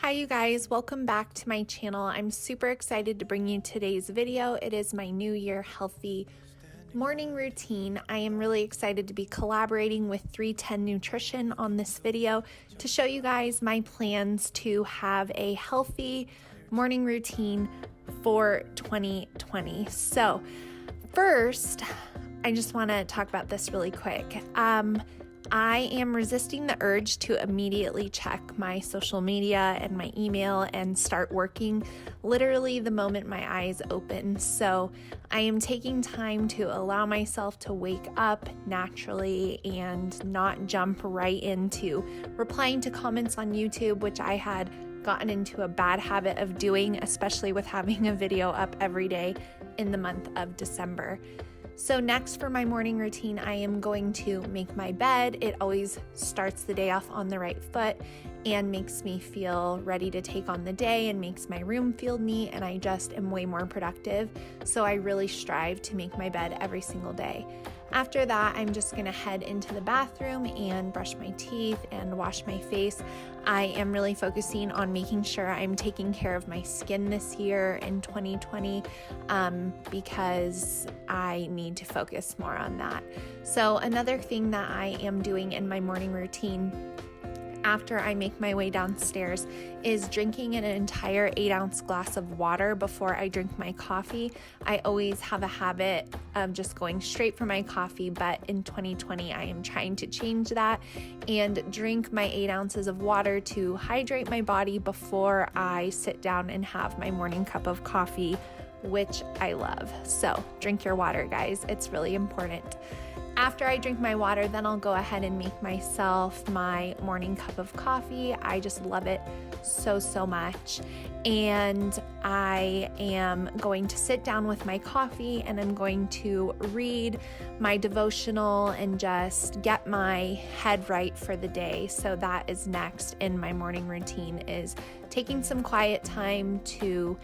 Hi you guys, welcome back to my channel. I'm super excited to bring you today's video. It is my New Year healthy morning routine. I am really excited to be collaborating with 310 Nutrition on this video to show you guys my plans to have a healthy morning routine for 2020. So first, I just want to talk about this really quick. I am resisting the urge to immediately check my social media and my email and start working literally the moment my eyes open. So I am taking time to allow myself to wake up naturally and not jump right into replying to comments on YouTube, which I had gotten into a bad habit of doing, especially with having a video up every day in the month of December. So next for my morning routine, I am going to make my bed. It always starts the day off on the right foot and makes me feel ready to take on the day and makes my room feel neat, and I just am way more productive. So I really strive to make my bed every single day. After that, I'm just gonna head into the bathroom and brush my teeth and wash my face. I am really focusing on making sure I'm taking care of my skin this year in 2020 because I need to focus more on that. So another thing that I am doing in my morning routine after I make my way downstairs is drinking an entire 8-ounce glass of water before I drink my coffee. I always have a habit of just going straight for my coffee, but in 2020 I am trying to change that and drink my 8 ounces of water to hydrate my body before I sit down and have my morning cup of coffee, which I love. So drink your water, guys. It's really important. After I drink my water, then I'll go ahead and make myself my morning cup of coffee. I just love it so much. And I am going to sit down with my coffee and I'm going to read my devotional and just get my head right for the day. So that is next in my morning routine, is taking some quiet time to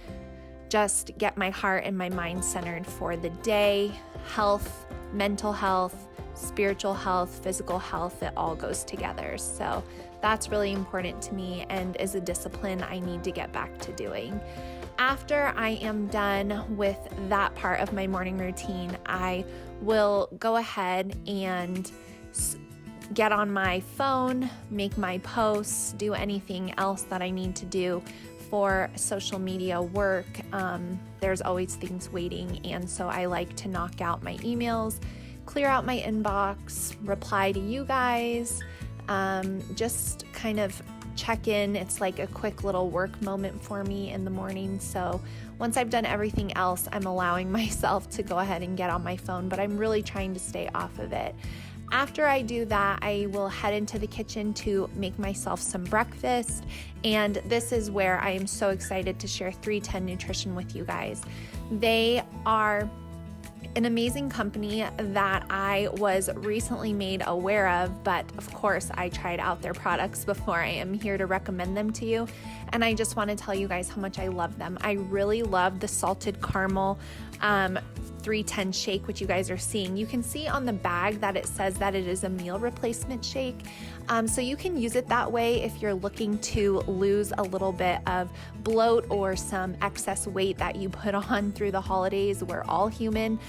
just get my heart and my mind centered for the day. Health, mental health, spiritual health, physical health, it all goes together. So that's really important to me and is a discipline I need to get back to doing. After I am done with that part of my morning routine, I will go ahead and get on my phone, make my posts, do anything else that I need to do for social media work. There's always things waiting, and so I like to knock out my emails, clear out my inbox, reply to you guys, just kind of check in. It's like a quick little work moment for me in the morning. So once I've done everything else, I'm allowing myself to go ahead and get on my phone, but I'm really trying to stay off of it. After I do that, I will head into the kitchen to make myself some breakfast. And this is where I am so excited to share 310 Nutrition with you guys. They are an amazing company that I was recently made aware of, but of course I tried out their products before I am here to recommend them to you. And I just want to tell you guys how much I love them. I really love the salted caramel 310 shake, which you guys are seeing. You can see on the bag that it says that it is a meal replacement shake. So you can use it that way if you're looking to lose a little bit of bloat or some excess weight that you put on through the holidays. We're all human.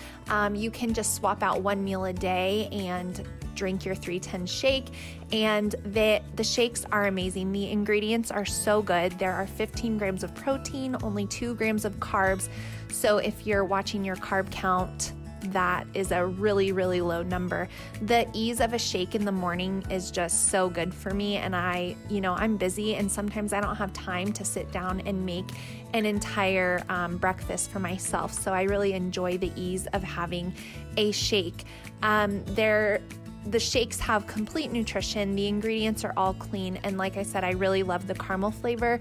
You can just swap out one meal a day and drink your 310 shake, and the shakes are amazing. The ingredients are so good. There are 15 grams of protein, only 2 grams of carbs. So if you're watching your carb count, that is a really low number. The ease of a shake in the morning is just so good for me, and I'm busy and sometimes I don't have time to sit down and make an entire breakfast for myself. So I really enjoy the ease of having a shake. The shakes have complete nutrition. The ingredients are all clean. And like I said, I really love the caramel flavor,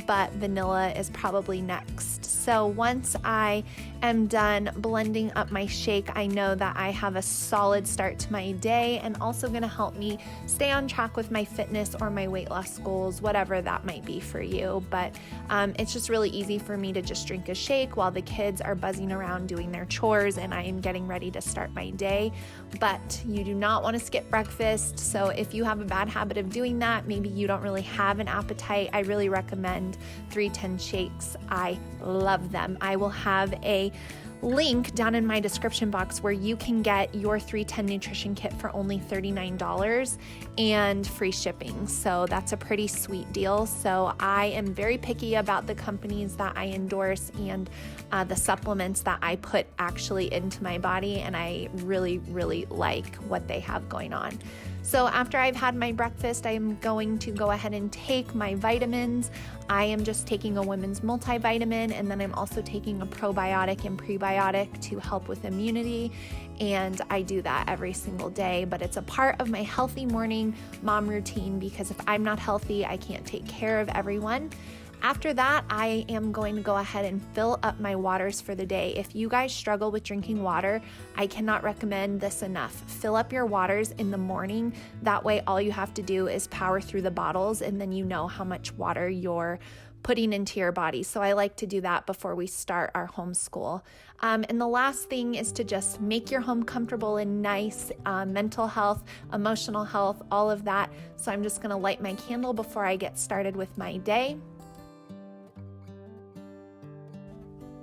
but vanilla is probably next. So once I am done blending up my shake, I know that I have a solid start to my day and also going to help me stay on track with my fitness or my weight loss goals, whatever that might be for you. But it's just really easy for me to just drink a shake while the kids are buzzing around doing their chores and I am getting ready to start my day. But you do not want want to skip breakfast. So if you have a bad habit of doing that, maybe you don't really have an appetite, I really recommend 310 shakes. I love them. I will have a link down in my description box where you can get your 310 nutrition kit for only $39 and free shipping. So that's a pretty sweet deal. So I am very picky about the companies that I endorse and the supplements that I put actually into my body, and I really, really like what they have going on. So after I've had my breakfast, I am going to go ahead and take my vitamins. I am just taking a women's multivitamin, and then I'm also taking a probiotic and prebiotic to help with immunity. And I do that every single day, but it's a part of my healthy morning mom routine, because if I'm not healthy, I can't take care of everyone. After that, I am going to go ahead and fill up my waters for the day. If you guys struggle with drinking water, I cannot recommend this enough. Fill up your waters in the morning. That way, all you have to do is power through the bottles, and then you know how much water you're putting into your body. So I like to do that before we start our homeschool. And the last thing is to just make your home comfortable and nice, mental health, emotional health, all of that. So I'm just gonna light my candle before I get started with my day.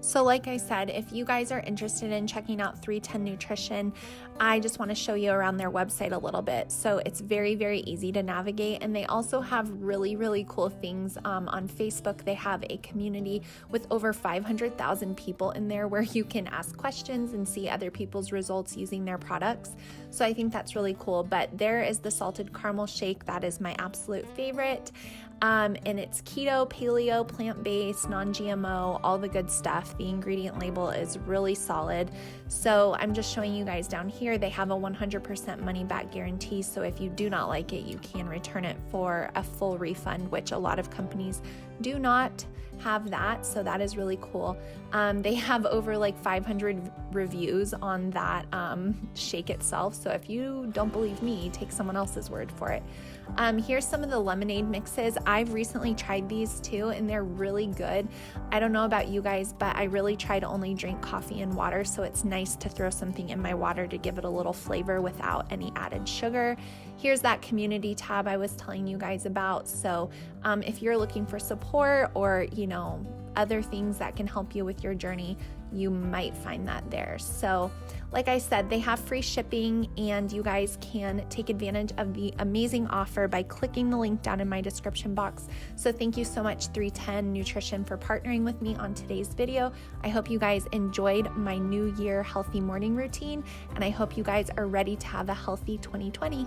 So like I said, if you guys are interested in checking out 310 Nutrition, I just want to show you around their website a little bit. So it's very, very easy to navigate, and they also have really, really cool things on Facebook. They have a community with over 500,000 people in there where you can ask questions and see other people's results using their products. So I think that's really cool. But there is the salted caramel shake. That is my absolute favorite. And it's keto, paleo, plant-based, non-GMO, all the good stuff. The ingredient label is really solid. So I'm just showing you guys down here. They have a 100% money back guarantee. So if you do not like it, you can return it for a full refund, which a lot of companies do not have that. So that is really cool. They have over like 500 reviews on that shake itself. So if you don't believe me, take someone else's word for it. Here's some of the lemonade mixes. I've recently tried these too, and they're really good. I don't know about you guys, but I really try to only drink coffee and water, so it's nice to throw something in my water to give it a little flavor without any added sugar. Here's that community tab I was telling you guys about. So if you're looking for support or, other things that can help you with your journey, you might find that there. So like I said, they have free shipping, and you guys can take advantage of the amazing offer by clicking the link down in my description box. So thank you so much, 310 Nutrition, for partnering with me on today's video. I hope you guys enjoyed my New Year healthy morning routine, and I hope you guys are ready to have a healthy 2020.